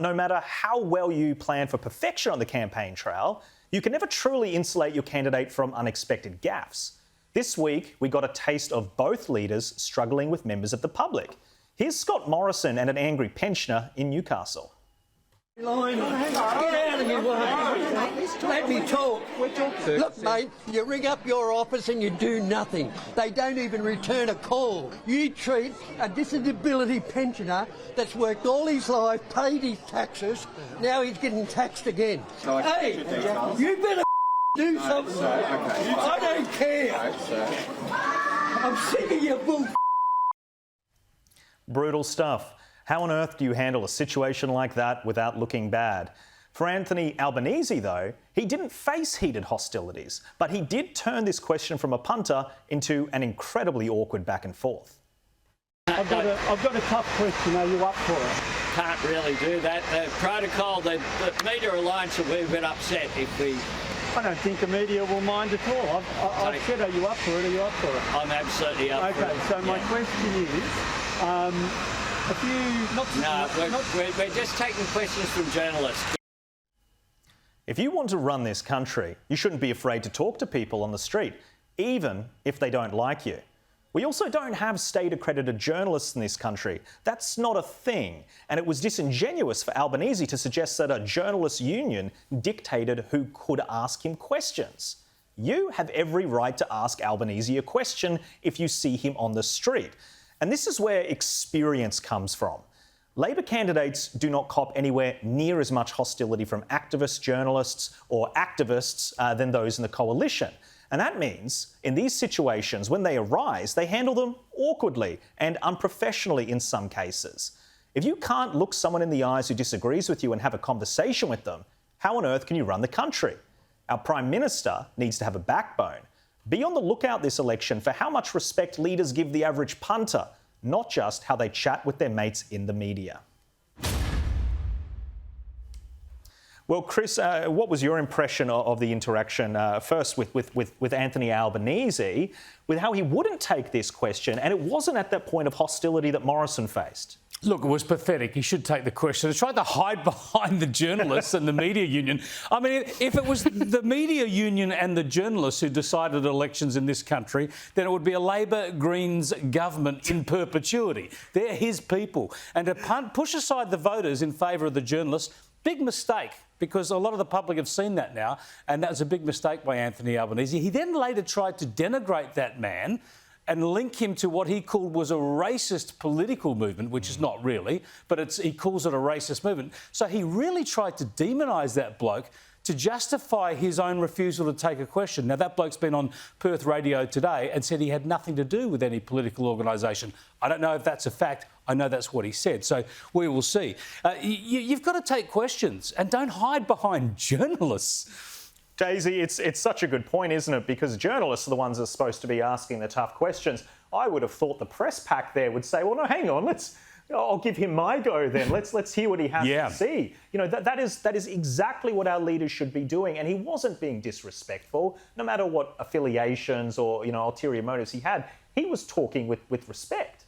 No matter how well you plan for perfection on the campaign trail, you can never truly insulate your candidate from unexpected gaffes. This week, we got a taste of both leaders struggling with members of the public. Here's Scott Morrison and an angry pensioner in Newcastle. Get out of here, let me talk. Look, mate, you ring up your office and you do nothing. They don't even return a call. You treat a disability pensioner that's worked all his life, paid his taxes, now he's getting taxed again. Hey, you better do something. I don't care. I'm sick of your bull. Brutal stuff. How on earth do you handle a situation like that without looking bad? For Anthony Albanese, though, he didn't face heated hostilities, but he did turn this question from a punter into an incredibly awkward back and forth. I've got a tough question. Are you up for it? Can't really do that. The protocol, the Media Alliance will be a bit upset if we... I don't think the media will mind at all. I've said, are you up for it? Are you up for it? I'm absolutely up for it. Okay, so my question is... we're just taking questions from journalists. If you want to run this country, you shouldn't be afraid to talk to people on the street, even if they don't like you. We also don't have state-accredited journalists in this country. That's not a thing. And it was disingenuous for Albanese to suggest that a journalists' union dictated who could ask him questions. You have every right to ask Albanese a question if you see him on the street. And this is where experience comes from. Labor candidates do not cop anywhere near as much hostility from activist journalists or activists than those in the coalition. And that means, in these situations, when they arise, they handle them awkwardly and unprofessionally in some cases. If you can't look someone in the eyes who disagrees with you and have a conversation with them, how on earth can you run the country? Our Prime Minister needs to have a backbone. Be on the lookout this election for how much respect leaders give the average punter, not just how they chat with their mates in the media. Well, Chris, what was your impression of the interaction first with Anthony Albanese, with how he wouldn't take this question, and it wasn't at that point of hostility that Morrison faced? Look, it was pathetic. He should take the question. He tried to hide behind the journalists and the media union. I mean, if it was the media union and the journalists who decided elections in this country, then it would be a Labor Greens government in perpetuity. They're his people. And to push aside the voters in favour of the journalists, big mistake, because a lot of the public have seen that now, and that was a big mistake by Anthony Albanese. He then later tried to denigrate that man and link him to what he called was a racist political movement, which is not really, but he calls it a racist movement. So he really tried to demonise that bloke to justify his own refusal to take a question. Now, that bloke's been on Perth radio today and said he had nothing to do with any political organisation. I don't know if that's a fact. I know that's what he said. So we will see. You've got to take questions and don't hide behind journalists. Daisy, it's such a good point, isn't it? Because journalists are the ones that are supposed to be asking the tough questions. I would have thought the press pack there would say, well, no, hang on, I'll give him my go then. Let's hear what he has to see. You know, that is exactly what our leaders should be doing. And he wasn't being disrespectful, no matter what affiliations or, ulterior motives he had. He was talking with respect.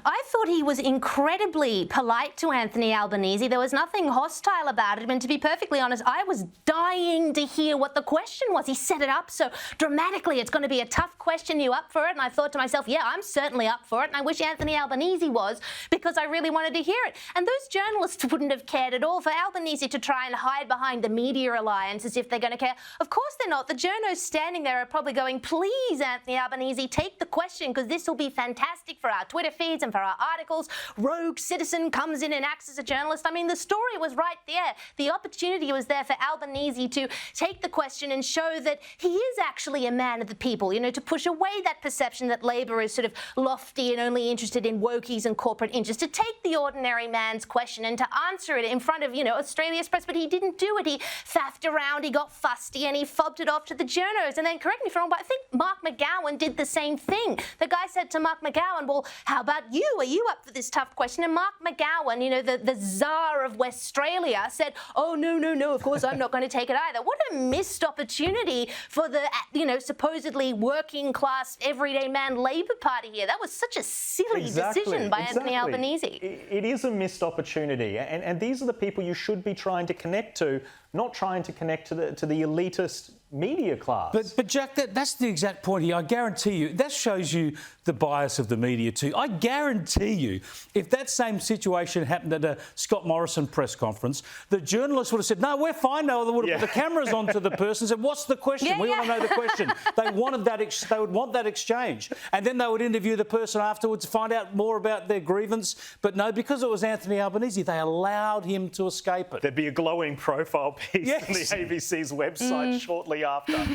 I thought he was incredibly polite to Anthony Albanese. There was nothing hostile about it. And to be perfectly honest, I was dying to hear what the question was. He set it up so dramatically. It's going to be a tough question. You up for it? And I thought to myself, yeah, I'm certainly up for it. And I wish Anthony Albanese was, because I really wanted to hear it. And those journalists wouldn't have cared at all. For Albanese to try and hide behind the Media Alliance as if they're going to care. Of course they're not. The journos standing there are probably going, please, Anthony Albanese, take the question, because this will be fantastic for our Twitter feeds and for our articles. Rogue citizen comes in and acts as a journalist. I mean, the story was right there. The opportunity was there for Albanese to take the question and show that he is actually a man of the people, to push away that perception that Labor is sort of lofty and only interested in wokies and corporate interests, to take the ordinary man's question and to answer it in front of, Australia's press. But he didn't do it. He faffed around, he got fusty, and he fobbed it off to the journos. And then, correct me if I'm wrong, but I think Mark McGowan did the same thing. The guy said to Mark McGowan, well, how about you. Are you up for this tough question? And Mark McGowan, you know, the czar of Westralia, said, oh, no, of course I'm not going to take it either. What a missed opportunity for the, you know, supposedly working class, everyday man Labor Party here. That was such a silly decision by Anthony Albanese. It is a missed opportunity, and these are the people you should be trying to connect to, not trying to connect to the elitist media class. But Jack, that's the exact point here. I guarantee you, that shows you the bias of the media too. I guarantee you, if that same situation happened at a Scott Morrison press conference, the journalists would have said, no, we're fine. They would have put the cameras onto the person and said, what's the question? We want to know the question. They wanted that. They would want that exchange. And then they would interview the person afterwards to find out more about their grievance. But no, because it was Anthony Albanese, they allowed him to escape it. There'd be a glowing profile piece on the ABC's website shortly after.